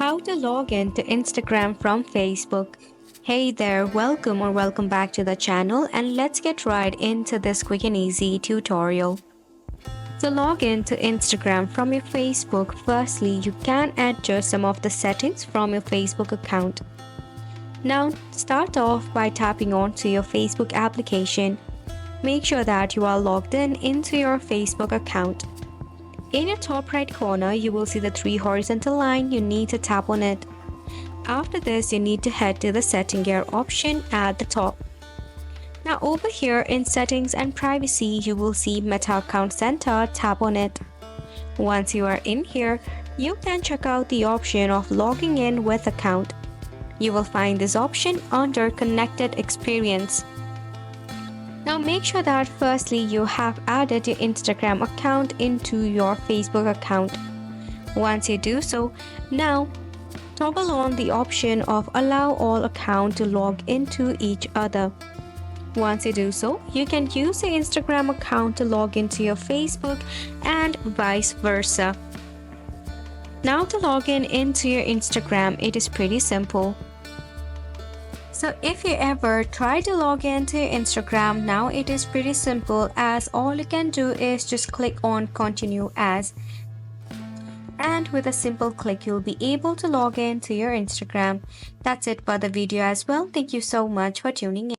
How to log in to Instagram from Facebook. Hey there, welcome back to the channel, and let's get right into this quick and easy tutorial. To log in to Instagram from your Facebook, firstly you can adjust some of the settings from your Facebook account. Now start off by tapping onto your Facebook application. Make sure that you are logged in into your Facebook account. In your top right corner, you will see the three horizontal line. You need to tap on it. After this, you need to head to the setting gear option at the top. Now over here in settings and privacy, you will see Meta Account Center. Tap on it. Once you are in here, you can check out the option of logging in with account. You will find this option under Connected Experience. Now make sure that firstly you have added your Instagram account into your Facebook account. Once you do so, now toggle on the option of allow all accounts to log into each other. Once you do so, you can use your Instagram account to log into your Facebook and vice versa. Now to log in into your Instagram, it is pretty simple. So if you ever try to log into your Instagram, now it is pretty simple, as all you can do is just click on continue as, and with a simple click you'll be able to log into your Instagram. That's it for the video as well. Thank you so much for tuning in.